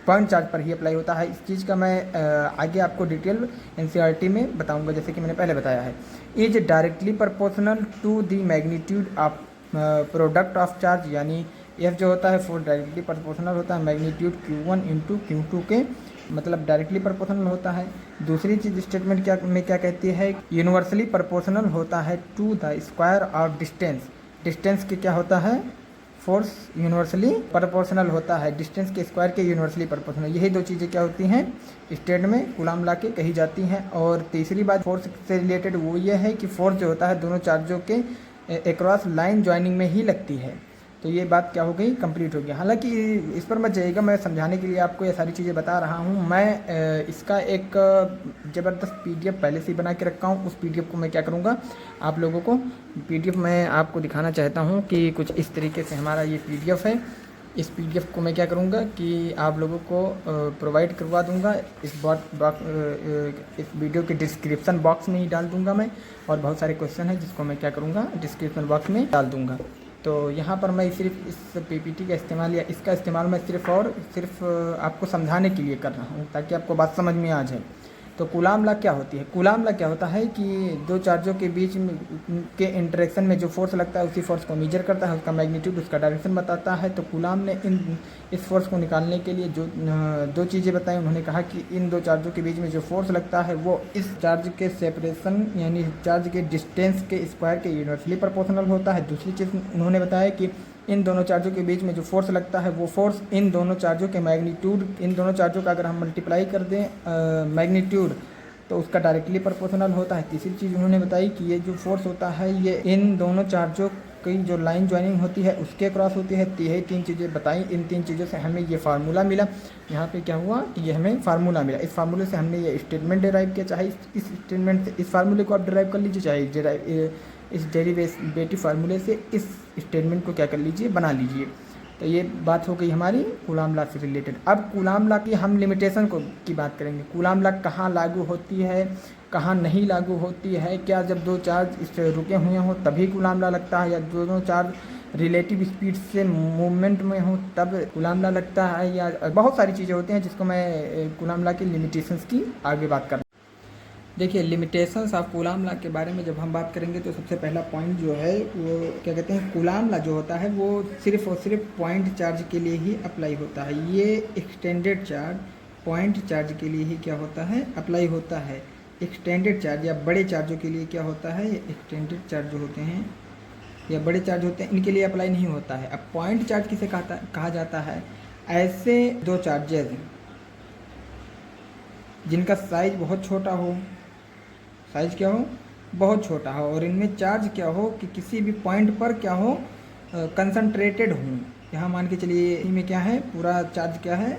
पॉइंट चार्ज पर ही अप्लाई होता है। इस चीज़ का मैं आगे आपको डिटेल NCERT में बताऊंगा, जैसे कि मैंने पहले बताया है। Is directly proportional to the magnitude of product of charge, यानी F जो होता है फोर्स डायरेक्टली प्रोपोर्शनल होता है मैग्नीट्यूड Q1 इंटू Q2 के, मतलब डायरेक्टली प्रोपोर्शनल होता है। दूसरी चीज़ स्टेटमेंट क्या कहती है, यूनिवर्सली प्रोपोर्शनल होता है to the square of distance. Distance के क्या होता है, फोर्स यूनिवर्सली प्रोपोर्शनल होता है, डिस्टेंस के स्क्वायर के यूनिवर्सली प्रोपोर्शनल। यही दो चीज़ें क्या होती हैं, स्टेट में कूलाम लॉ के कही जाती हैं। और तीसरी बात फोर्स से रिलेटेड वो ये है कि फोर्स जो होता है दोनों चार्जों के अक्रॉस लाइन ज्वाइनिंग में ही लगती है। तो ये बात क्या हो गई, कंप्लीट हो गया। हालांकि इस पर मत जाइएगा, मैं समझाने के लिए आपको ये सारी चीज़ें बता रहा हूँ। मैं इसका एक ज़बरदस्त PDF पहले से ही बना के रखा हूँ। उस PDF को मैं क्या करूँगा, आप लोगों को PDF मैं आपको दिखाना चाहता हूँ कि कुछ इस तरीके से हमारा ये PDF है। इस PDF को मैं क्या करूँगा कि आप लोगों को प्रोवाइड करवा दूँगा, इस वीडियो के डिस्क्रिप्शन बॉक्स में ही डाल दूँगा मैं। और बहुत सारे क्वेश्चन हैं जिसको मैं क्या करूँगा, डिस्क्रिप्शन बॉक्स में डाल दूँगा। तो यहाँ पर मैं सिर्फ इस PPT का इस्तेमाल या इसका इस्तेमाल मैं सिर्फ आपको समझाने के लिए कर रहा हूँ, ताकि आपको बात समझ में आ जाए। तो कूलाम लॉ क्या होती है, कूलाम लॉ क्या होता है कि दो चार्जों के बीच के इंटरेक्शन में जो फोर्स लगता है उसी फोर्स को मेजर करता है, उसका मैग्नीट्यूड, उसका डायरेक्शन बताता है। तो कूलाम ने इस फोर्स को निकालने के लिए जो दो चीज़ें बताई, उन्होंने कहा कि इन दो चार्जों के बीच में जो फोर्स लगता है वो इस चार्ज के सेपरेशन यानी चार्ज के डिस्टेंस के स्क्वायर के यूनिवर्सली प्रोपोर्शनल होता है। दूसरी चीज़ उन्होंने बताया कि इन दोनों चार्जों के बीच में जो फोर्स लगता है वो फोर्स इन दोनों चार्जों के मैग्नीट्यूड, इन दोनों चार्जों का अगर हम मल्टीप्लाई कर दें मैग्नीट्यूड तो उसका डायरेक्टली प्रोपोर्शनल होता है। तीसरी चीज़ उन्होंने बताई कि ये जो फोर्स होता है ये इन दोनों चार्जों की जो लाइन ज्वाइनिंग होती है उसके क्रॉस होती है। यही 3 चीज़ें बताई। इन 3 चीज़ों से हमें ये फार्मूला मिला। यहाँ पे क्या हुआ कि ये हमें फार्मूला मिला। इस फार्मूले से हमने ये स्टेटमेंट डिराइव किया। चाहे इस स्टेटमेंट से इस फार्मूले को आप डिराइव कर लीजिए, चाहे इस डेरिवेटिव फार्मूले से इस स्टेटमेंट को क्या कर लीजिए, बना लीजिए। तो ये बात हो गई हमारी कूलाम लॉ से रिलेटेड। अब कूलाम लॉ की हम लिमिटेशन की बात करेंगे। कूलाम लॉ कहाँ लागू होती है, कहाँ नहीं लागू होती है, क्या जब 2 चार्ज इस रुके हुए हों तभी कूलाम लॉ लगता है, या दोनों चार्ज रिलेटिव स्पीड से मूवमेंट में हो तब कूलाम लॉ लगता है, या बहुत सारी चीज़ें होती हैं जिसको मैं कूलाम लॉ की लिमिटेशंस की आगे बात कर। देखिए, लिमिटेशंस ऑफ कूलाम लॉ के बारे में जब हम बात करेंगे तो सबसे पहला पॉइंट जो है वो क्या कहते हैं, कूलाम लॉ जो होता है वो सिर्फ और सिर्फ पॉइंट चार्ज के लिए ही अप्लाई होता है। ये एक्सटेंडेड चार्ज पॉइंट चार्ज के लिए ही क्या होता है, अप्लाई होता है। एक्सटेंडेड चार्ज या बड़े चार्जों के लिए क्या होता है, एक्सटेंडेड चार्ज जो होते हैं या बड़े चार्ज होते हैं इनके लिए अप्लाई नहीं होता है। अब पॉइंट चार्ज किसे कहा जाता है, ऐसे 2 चार्जेस जिनका साइज बहुत छोटा हो, साइज क्या हो, बहुत छोटा हो, और इनमें चार्ज क्या हो कि किसी भी पॉइंट पर क्या हो, कंसंट्रेटेड हो। यहाँ मान के चलिए इनमें क्या है, पूरा चार्ज क्या है,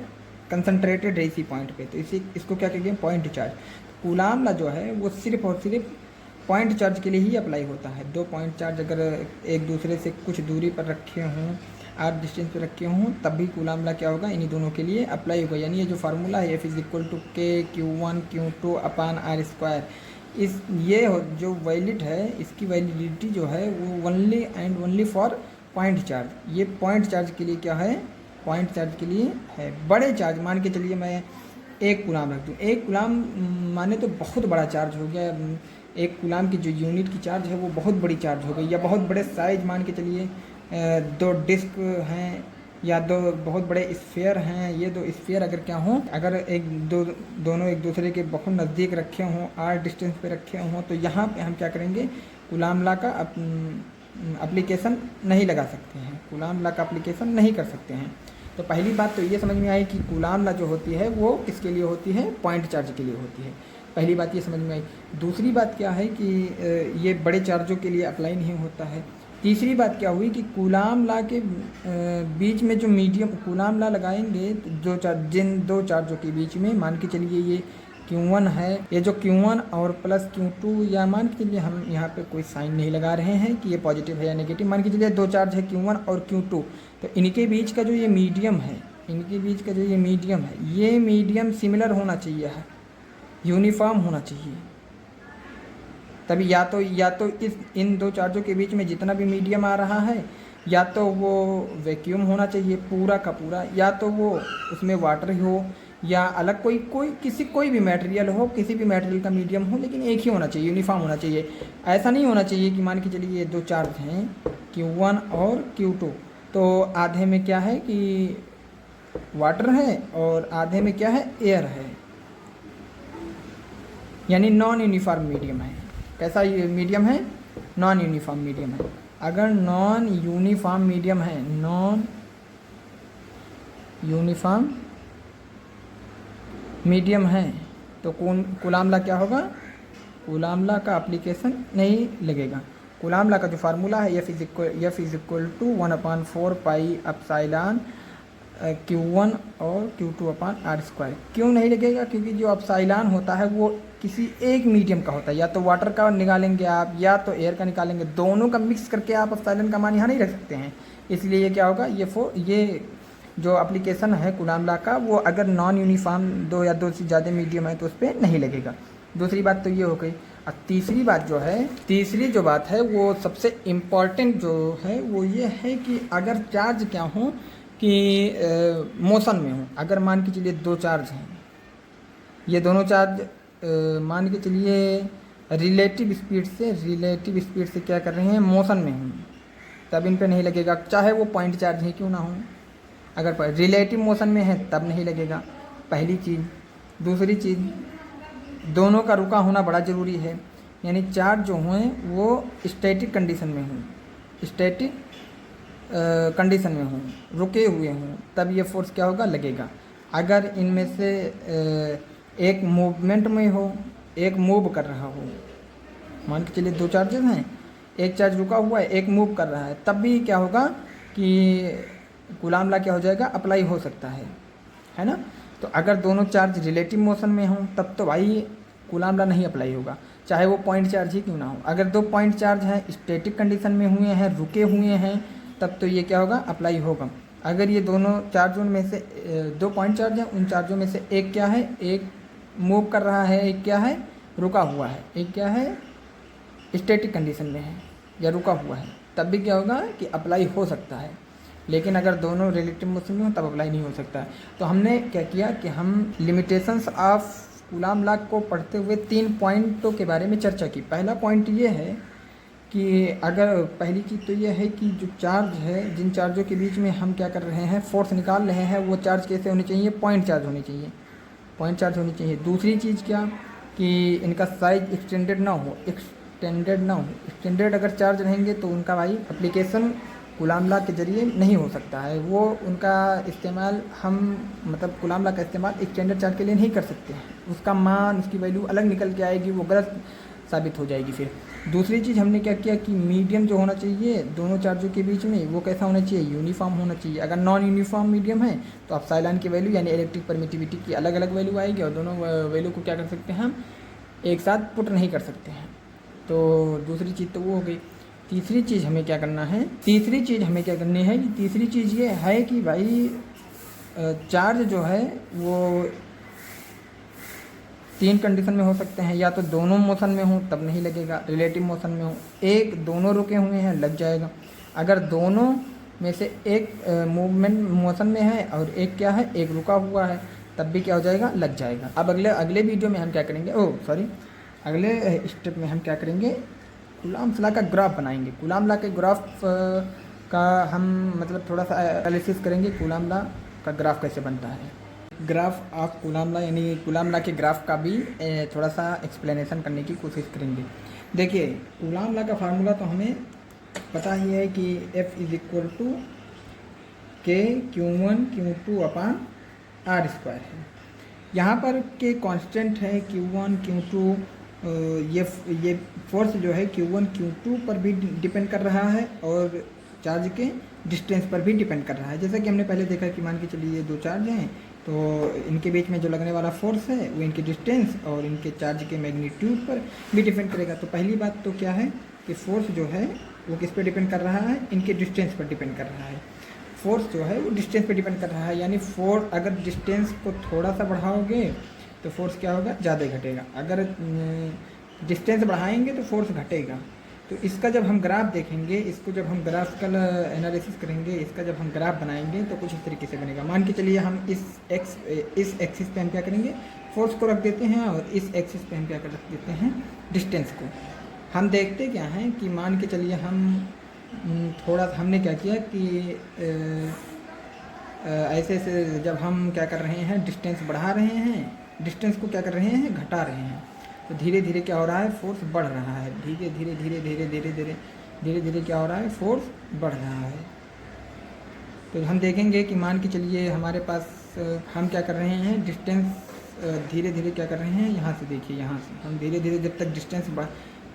कंसंट्रेटेड है इसी पॉइंट पे, तो इसको क्या कहेंगे, पॉइंट चार्ज। कूलाम लॉ जो है वो सिर्फ और सिर्फ पॉइंट चार्ज के लिए ही अप्लाई होता है। 2 पॉइंट चार्ज अगर एक दूसरे से कुछ दूरी पर रखे हों, आर डिस्टेंस पे रखे हों, तब भी कूलाम लॉ क्या होगा, इन्हीं दोनों के लिए अप्लाई होगा। यानी ये जो फार्मूला है F = K/Q1/Q2/R², ये जो वैलिड है, इसकी वैलिडिटी जो है वो only and only for point charge. ये पॉइंट चार्ज के लिए क्या है, पॉइंट चार्ज के लिए है। बड़े चार्ज मान के चलिए मैं 1 कूलाम रख दूँ, 1 कूलाम माने तो बहुत बड़ा चार्ज हो गया। 1 कूलाम की जो यूनिट की चार्ज है वो बहुत बड़ी चार्ज हो गई, या बहुत बड़े साइज मान के चलिए 2 डिस्क हैं या 2 बहुत बड़े स्फीयर हैं। ये 2 स्फीयर अगर क्या हों, अगर दोनों एक दूसरे के बहुत नज़दीक रखे हों, आर डिस्टेंस पे रखे हों, तो यहाँ पे हम क्या करेंगे, कूलाम लॉ का एप्लीकेशन नहीं लगा सकते हैं, कूलाम लॉ का एप्लीकेशन नहीं कर सकते हैं। तो पहली बात तो ये समझ में आई कि कूलाम लॉ जो होती है वो किसके लिए होती है, पॉइंट चार्ज के लिए होती है। पहली बात ये समझ में आई। दूसरी बात क्या है कि ये बड़े चार्जों के लिए अप्लाई नहीं होता है। तीसरी बात क्या हुई कि कूलाम लॉ के बीच में जो मीडियम कूलाम लॉ लगाएंगे तो जिन 2 चार्जों के बीच में, मान के चलिए ये Q1 है, ये जो Q1 और प्लस Q2, या मान के चलिए हम यहाँ पे कोई साइन नहीं लगा रहे हैं कि ये पॉजिटिव है या नेगेटिव, मान के चलिए 2 चार्ज है Q1 और Q2, तो इनके बीच का जो ये मीडियम है, इनके बीच का जो ये मीडियम है, ये मीडियम सिमिलर होना चाहिए है, यूनिफॉर्म होना चाहिए। तभी या तो इन 2 चार्जों के बीच में जितना भी मीडियम आ रहा है, या तो वो वैक्यूम होना चाहिए पूरा का पूरा, या तो वो उसमें वाटर ही हो, या अलग कोई भी मटेरियल हो, किसी भी मटेरियल का मीडियम हो, लेकिन एक ही होना चाहिए, यूनिफॉर्म होना चाहिए। ऐसा नहीं होना चाहिए कि मान के चलिए ये 2 चार्ज हैं Q1 और Q2, तो आधे में क्या है कि वाटर है और आधे में क्या है, एयर है, यानी नॉन यूनिफॉर्म मीडियम है। कैसा मीडियम है, नॉन यूनिफॉर्म मीडियम है। अगर नॉन यूनिफॉर्म मीडियम है, नॉन यूनिफॉर्म मीडियम है, तो कूलाम लॉ क्या होगा, कूलाम लॉ का एप्लीकेशन नहीं लगेगा। कूलाम लॉ का जो फार्मूला है F = 1/4 पाई एप्सिलॉन Q1 और Q2/R²। क्यों नहीं लगेगा, क्योंकि जो एप्सिलॉन होता है वो किसी एक मीडियम का होता है, या तो वाटर का निकालेंगे आप या तो एयर का निकालेंगे, दोनों का मिक्स करके आप एप्सिलॉन का मान यहाँ नहीं रख सकते हैं। इसलिए ये क्या होगा, ये जो एप्लीकेशन है कूलाम लॉ का, वो अगर नॉन यूनिफॉर्म 2 या 2 से ज़्यादा मीडियम है तो उस पर नहीं लगेगा। दूसरी बात तो ये हो गई। और तीसरी बात है वो सबसे इम्पॉर्टेंट जो है वो ये है कि अगर चार्ज क्या हो कि मोशन में हो। अगर मान के चलिए 2 चार्ज हैं, ये दोनों चार्ज मान के चलिए रिलेटिव स्पीड से क्या कर रहे हैं, मोशन में हों, तब इन पे नहीं लगेगा, चाहे वो पॉइंट चार्ज ही क्यों ना हो। अगर रिलेटिव मोशन में है तब नहीं लगेगा, पहली चीज़। दूसरी चीज़, दोनों का रुका होना बड़ा ज़रूरी है, यानी चार्ज जो हैं वो स्टैटिक कंडीशन में हों, कंडीशन में हों, रुके हुए हों, तब ये फोर्स क्या होगा, लगेगा। अगर इनमें से एक मूवमेंट में हो, एक मूव कर रहा हो, मान के चलिए 2 चार्जेस हैं, एक चार्ज रुका हुआ है, एक मूव कर रहा है, तब भी क्या होगा कि कूलाम लॉ क्या हो जाएगा, अप्लाई हो सकता है ना। तो अगर दोनों चार्ज रिलेटिव मोशन में हों तब तो भाई कूलाम लॉ नहीं अप्लाई होगा, चाहे वो पॉइंट चार्ज ही क्यों ना हो। अगर दो पॉइंट चार्ज हैं, स्टैटिक कंडीशन में हुए हैं, रुके हुए हैं, तब तो ये क्या होगा, अप्लाई होगा। अगर ये दोनों चार्जों में से दो पॉइंट चार्ज हैं, उन चार्जों में से एक क्या है, एक मूव कर रहा है, एक क्या है, रुका हुआ है, एक क्या है, स्टैटिक कंडीशन में है या रुका हुआ है, तब भी क्या होगा कि अप्लाई हो सकता है। लेकिन अगर दोनों रिलेटिव मोशन में हो तब अप्लाई नहीं हो सकता। तो हमने क्या किया कि हम लिमिटेशंस ऑफ कूलाम लॉ को पढ़ते हुए 3 पॉइंटों के बारे में चर्चा की। पहला पॉइंट ये है कि अगर पहली चीज़ तो ये है कि जो चार्ज है, जिन चार्जों के बीच में हम क्या कर रहे हैं, फोर्स निकाल रहे हैं, वो चार्ज कैसे होने चाहिए, पॉइंट चार्ज होने चाहिए, पॉइंट चार्ज होनी चाहिए। दूसरी चीज़ क्या कि इनका साइज एक्सटेंडेड ना हो, एक्सटेंडेड अगर चार्ज रहेंगे तो उनका भाई एप्लीकेशन कूलाम लॉ के ज़रिए नहीं हो सकता है। वो उनका इस्तेमाल हम मतलब कूलाम लॉ का इस्तेमाल एक्सटेंडेड चार्ज के लिए नहीं कर सकते हैं, उसका मान, उसकी वैल्यू अलग निकल के आएगी, वो गलत साबित हो जाएगी फिर। दूसरी चीज़ हमने क्या किया कि मीडियम जो होना चाहिए दोनों चार्जों के बीच में, वो कैसा होना चाहिए, यूनिफॉर्म होना चाहिए। अगर नॉन यूनिफॉर्म मीडियम है तो एप्सिलॉन की वैल्यू यानी इलेक्ट्रिक परमिटिविटी की अलग अलग वैल्यू आएगी, और दोनों वैल्यू को क्या कर सकते हैं, हम एक साथ पुट नहीं कर सकते हैं। तो दूसरी चीज़ तो वो हो गई। तीसरी चीज़ हमें क्या करनी है कि तीसरी चीज़ ये है कि भाई चार्ज जो है वो 3 कंडीशन में हो सकते हैं, या तो दोनों मोशन में हो तब नहीं लगेगा, रिलेटिव मोशन में हो, एक दोनों रुके हुए हैं लग जाएगा। अगर दोनों में से एक मूवमेंट मोशन में है और एक क्या है, एक रुका हुआ है, तब भी क्या हो जाएगा, लग जाएगा। अब अगले वीडियो में हम क्या करेंगे, अगले स्टेप में हम क्या करेंगे, कूलाम्स लॉ का ग्राफ बनाएंगे। कूलाम लॉ के ग्राफ का हम मतलब थोड़ा सा एनालिसिस करेंगे, कूलाम लॉ का ग्राफ कैसे बनता है। ग्राफ ऑफ कूलाम लॉ यानी कूलाम लॉ के ग्राफ का भी थोड़ा सा एक्सप्लेनेशन करने की कोशिश करेंगे। देखिए कूलाम लॉ का फार्मूला तो हमें पता ही है कि F इज इक्वल टू के Q1 Q2 upon R square है। यहाँ पर के कांस्टेंट है Q1 Q2, ये फोर्स जो है Q1 Q2 पर भी डिपेंड कर रहा है और चार्ज के डिस्टेंस पर भी डिपेंड कर रहा है। जैसा कि हमने पहले देखा कि मान के चलिए दो चार्ज हैं तो इनके बीच में जो लगने वाला फोर्स है वो इनके डिस्टेंस और इनके चार्ज के मैग्नीट्यूड पर भी डिपेंड करेगा। तो पहली बात तो क्या है कि फोर्स जो है वो किस पर डिपेंड कर रहा है, इनके डिस्टेंस पर डिपेंड कर रहा है। फोर्स जो है वो डिस्टेंस पर डिपेंड कर रहा है, यानी अगर डिस्टेंस को थोड़ा सा बढ़ाओगे तो फोर्स क्या होगा, ज़्यादा घटेगा। अगर डिस्टेंस बढ़ाएंगे तो फोर्स घटेगा। तो इसका जब हम ग्राफ देखेंगे, इसको जब हम ग्राफिकल एनालिसिस करेंगे, इसका जब हम ग्राफ बनाएंगे तो कुछ इस तरीके से बनेगा। मान के चलिए हम इस एक्सिस पे हम क्या करेंगे, फोर्स को रख देते हैं और इस एक्सिस पे हम क्या रख देते हैं, डिस्टेंस को। हम देखते क्या हैं कि मान के चलिए हम थोड़ा हमने क्या किया कि ऐसे जब हम क्या कर रहे हैं, डिस्टेंस बढ़ा रहे हैं, डिस्टेंस को क्या कर रहे हैं, घटा रहे हैं। तो धीरे धीरे क्या हो रहा है, फोर्स बढ़ रहा है। धीरे धीरे क्या हो रहा है, फोर्स बढ़ रहा है। तो हम देखेंगे कि मान के चलिए हमारे पास हम क्या कर रहे हैं, डिस्टेंस धीरे धीरे क्या कर रहे हैं, यहाँ से देखिए, यहाँ से हम धीरे धीरे जब तक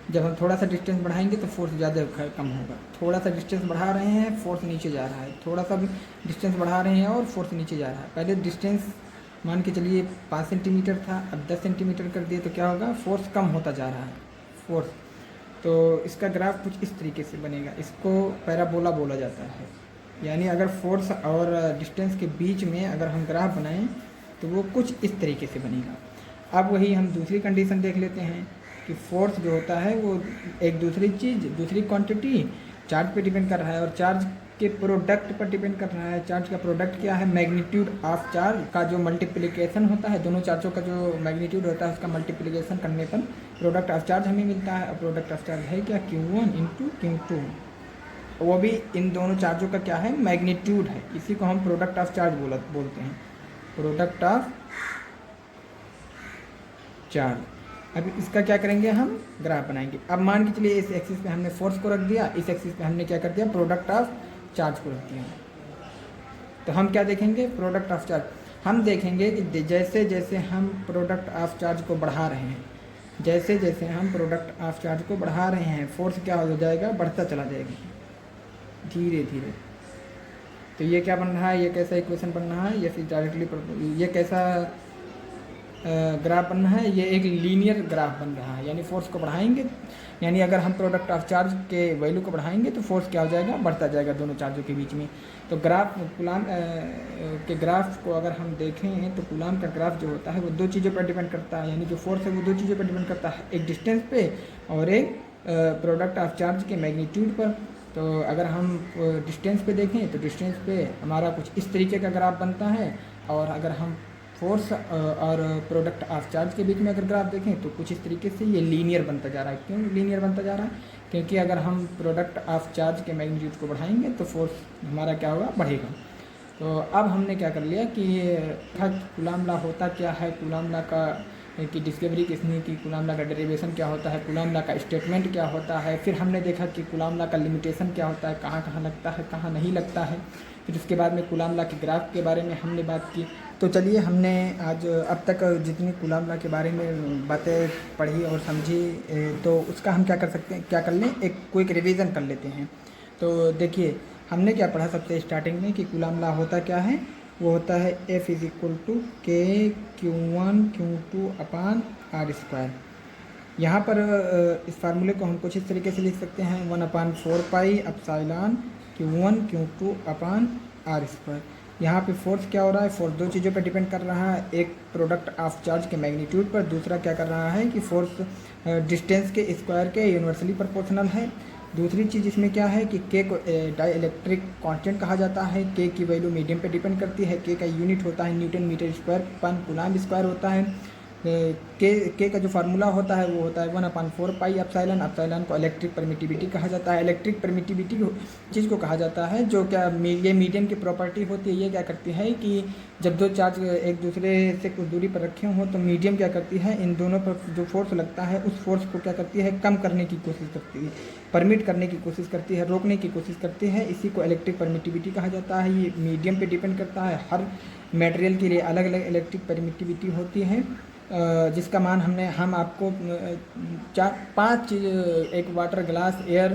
जब हम थोड़ा सा डिस्टेंस बढ़ाएंगे तो फोर्स ज़्यादा कम होगा। थोड़ा सा डिस्टेंस बढ़ा रहे हैं, फोर्स नीचे जा रहा है, थोड़ा सा भी डिस्टेंस बढ़ा रहे हैं और फोर्स नीचे जा रहा है। पहले डिस्टेंस मान के चलिए 5 सेंटीमीटर था, अब 10 सेंटीमीटर कर दिए तो क्या होगा, फोर्स कम होता जा रहा है फोर्स। तो इसका ग्राफ कुछ इस तरीके से बनेगा, इसको पैराबोला बोला जाता है। यानी अगर फोर्स और डिस्टेंस के बीच में अगर हम ग्राफ बनाएं तो वो कुछ इस तरीके से बनेगा। अब वही हम दूसरी कंडीशन देख लेते हैं कि फोर्स जो होता है वो एक दूसरी क्वांटिटी चार्ज पे डिपेंड कर रहा है और चार्ज के प्रोडक्ट पर डिपेंड कर रहा है। चार्ज का प्रोडक्ट क्या है, मैग्नीट्यूड ऑफ चार्ज का जो मल्टीप्लिकेशन होता है, दोनों चार्जों का जो मैग्नीट्यूड होता है उसका मल्टीप्लिकेशन करने पर प्रोडक्ट ऑफ चार्ज हमें मिलता है। और प्रोडक्ट ऑफ चार्ज है क्या, Q1 इंटू Q2, वो भी इन दोनों चार्जों का क्या है, मैग्नीट्यूड है। इसी को हम प्रोडक्ट ऑफ चार्ज बोलते हैं, प्रोडक्ट ऑफ चार्ज। अब इसका क्या करेंगे, हम ग्राफ बनाएंगे। अब मान के चलिए इस एक्सिस पे हमने फोर्स को रख दिया, इस एक्सिस पे हमने क्या कर दिया, प्रोडक्ट ऑफ चार्ज को रख दिया। तो हम क्या देखेंगे, प्रोडक्ट ऑफ चार्ज। हम देखेंगे कि जैसे जैसे हम प्रोडक्ट ऑफ चार्ज को बढ़ा रहे हैं, जैसे जैसे हम प्रोडक्ट ऑफ चार्ज को बढ़ा रहे हैं, फोर्स क्या हो जाएगा, बढ़ता चला जाएगा धीरे धीरे। तो ये क्या बन रहा है, ये कैसा इक्वेशन बन रहा है, ये फिर डायरेक्टली ये कैसा ग्राफ बन रहा है, ये एक लीनियर ग्राफ बन रहा है। यानी फोर्स को बढ़ाएंगे, यानी अगर हम प्रोडक्ट ऑफ चार्ज के वैल्यू को बढ़ाएंगे तो फोर्स क्या हो जाएगा, बढ़ता जाएगा दोनों चार्जों के बीच में। तो ग्राफ कूलाम के ग्राफ को अगर हम देखें तो कूलाम का ग्राफ जो होता है वो दो चीज़ों पर डिपेंड करता है। यानी जो फोर्स है वो दो चीज़ों पर डिपेंड करता है, एक डिस्टेंस पे और एक प्रोडक्ट ऑफ चार्ज के मैग्नीट्यूड पर। तो अगर हम डिस्टेंस पे देखें तो डिस्टेंस पे हमारा कुछ इस तरीके का ग्राफ बनता है, और अगर हम फोर्स और प्रोडक्ट ऑफ चार्ज के बीच में अगर ग्राफ देखें तो कुछ इस तरीके से ये लीनियर बनता जा रहा है। क्यों लीनियर बनता जा रहा है, क्योंकि अगर हम प्रोडक्ट ऑफ चार्ज के मैग्नीट्यूड को बढ़ाएंगे तो फोर्स हमारा क्या होगा, बढ़ेगा। तो अब हमने क्या कर लिया कि कूलाम लॉ होता क्या है, कूलाम लॉ का की डिस्कवरी किसने की, कूलाम लॉ का डेरिवेशन क्या होता है, कूलाम लॉ का स्टेटमेंट क्या होता है, फिर हमने देखा कि कूलाम लॉ का लिमिटेशन क्या होता है, कहाँ कहाँ लगता है, कहाँ नहीं लगता है। फिर उसके बाद में कूलाम लॉ के ग्राफ के बारे में हमने बात की। तो चलिए, हमने आज अब तक जितनी कूलाम लॉ के बारे में बातें पढ़ी और समझी, तो उसका हम क्या कर सकते हैं, क्या कर लें, एक क्विक रिवीजन कर लेते हैं। तो देखिए, हमने क्या पढ़ा सबसे स्टार्टिंग में कि कूलाम लॉ होता क्या है, वो होता है F = K/Q1 Q2 अपान R²। यहाँ पर इस फार्मूले को हम कुछ इस तरीके से लिख सकते हैं, 1/4π एप्सिलॉन Q1 Q2 अपान R²। यहाँ पे फोर्स क्या हो रहा है, फोर्स दो चीज़ों पर डिपेंड कर रहा है, एक प्रोडक्ट ऑफ चार्ज के मैग्नीट्यूड पर, दूसरा क्या कर रहा है कि फोर्स डिस्टेंस के स्क्वायर के यूनिवर्सली प्रोपोर्शनल है। दूसरी चीज़ इसमें क्या है कि के को डाइलेक्ट्रिक कांस्टेंट कहा जाता है, के की वैल्यू मीडियम पे डिपेंड करती है, के का यूनिट होता है न्यूटन मीटर स्क्वायर पर कूलाम स्क्वायर होता है। के का जो फार्मूला होता है वो होता है 1/4π एप्सिलॉन। एप्सिलॉन को इलेक्ट्रिक परमिटिविटी कहा जाता है। इलेक्ट्रिक परमिटिविटी चीज़ को कहा जाता है जो क्या ये मीडियम की प्रॉपर्टी होती है। ये क्या करती है कि जब दो चार्ज एक दूसरे से कुछ दूरी पर रखे हों तो मीडियम क्या करती है, इन दोनों पर जो फोर्स लगता है उस फोर्स को क्या करती है, कम करने की कोशिश करती है, परमिट करने की कोशिश करती है, रोकने की कोशिश करती है। इसी को इलेक्ट्रिक परमिटिविटी कहा जाता है। ये मीडियम पे डिपेंड करता है। हर मटेरियल के लिए अलग अलग इलेक्ट्रिक परमिटिविटी होती है, जिसका मान हम आपको 4-5 चीज़, एक वाटर, ग्लास, एयर,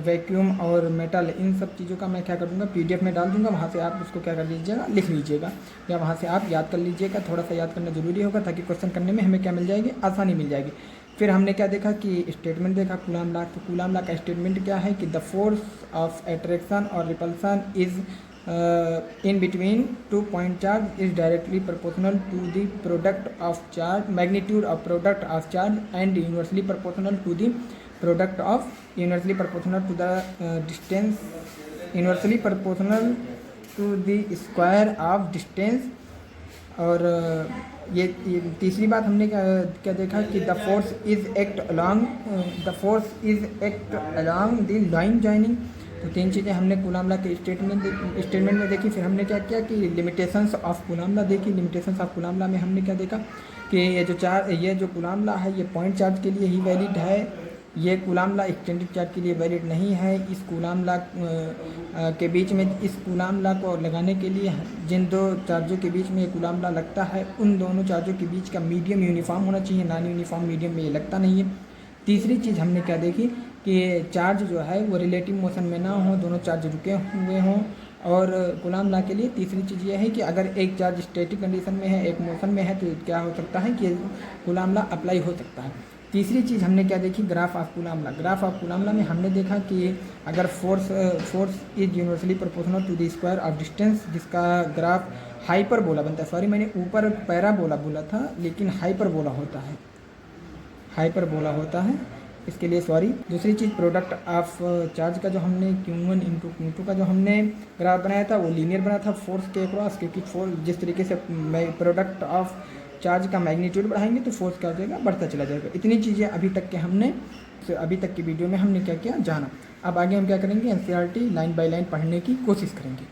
वैक्यूम और मेटल, इन सब चीज़ों का मैं क्या कर दूँगा, PDF में डाल दूँगा। वहाँ से आप उसको क्या कर लीजिएगा, लिख लीजिएगा, या वहाँ से आप याद कर लीजिएगा। थोड़ा सा याद करना ज़रूरी होगा ताकि क्वेश्चन करने में हमें क्या मिल जाएगी, आसानी मिल जाएगी। फिर हमने क्या देखा कि स्टेटमेंट देखा कूलाम लॉ। तो कूलाम लॉ का स्टेटमेंट क्या है कि द फोर्स ऑफ अट्रैक्शन और repulsion is in between 2 point charge is directly proportional to the product of charge, magnitude of product of charge, and inversely proportional to the product of, inversely proportional to the distance, inversely proportional to the square of distance। और ये तीसरी बात हमने क्या देखा कि the force is act along the line joining. तो 3 चीज़ें हमने कूलाम लॉ के स्टेटमेंट में देखी। फिर हमने क्या किया कि लिमिटेशंस ऑफ कूलाम लॉ देखी। लिमिटेशंस ऑफ कूलाम लॉ में हमने क्या देखा कि ये जो कूलाम लॉ है ये पॉइंट चार्ज के लिए ही वैलिड है, ये कूलाम लॉ एक्सटेंडेड चार्ज के लिए वैलिड नहीं है। इस कूलाम लॉ के बीच में, इस कूलाम लॉ को लगाने के लिए जिन दो चार्जों के बीच में ये कूलाम लॉ लगता है उन दोनों चार्जों के बीच का मीडियम यूनिफॉर्म होना चाहिए, नॉन यूनिफॉर्म मीडियम में ये लगता नहीं है। तीसरी चीज़ हमने क्या देखी कि चार्ज जो है वो रिलेटिव मोशन में ना हो, दोनों चार्ज रुके हुए हों। और कूलाम लॉ के लिए तीसरी चीज़ ये है कि अगर एक चार्ज स्टैटिक कंडीशन में है, एक मोशन में है, तो क्या हो सकता है कि कूलाम लॉ अप्लाई हो सकता है। तीसरी चीज़ हमने क्या देखी, graph of Coulomb law. Graph of Coulomb law में हमने देखा कि अगर force is universally proportional to the square of distance, जिसका ग्राफ हाइपरबोला बनता है। सॉरी, मैंने ऊपर पैराबोला बोला था, लेकिन हाइपरबोला होता है, हाइपरबोला होता है, इसके लिए सॉरी। दूसरी चीज़ प्रोडक्ट ऑफ चार्ज का जो हमने Q1 × Q2 का जो हमने ग्राफ बनाया था वो लीनियर बना था फोर्स के अक्रॉस, क्योंकि फोर्स जिस तरीके से प्रोडक्ट ऑफ चार्ज का मैग्नीट्यूड बढ़ाएंगे तो फोर्स क्या हो जाएगा, बढ़ता चला जाएगा। इतनी चीज़ें अभी तक की वीडियो में हमने क्या किया, जाना। अब आगे हम क्या करेंगे, NCERT लाइन बाय लाइन पढ़ने की कोशिश करेंगे।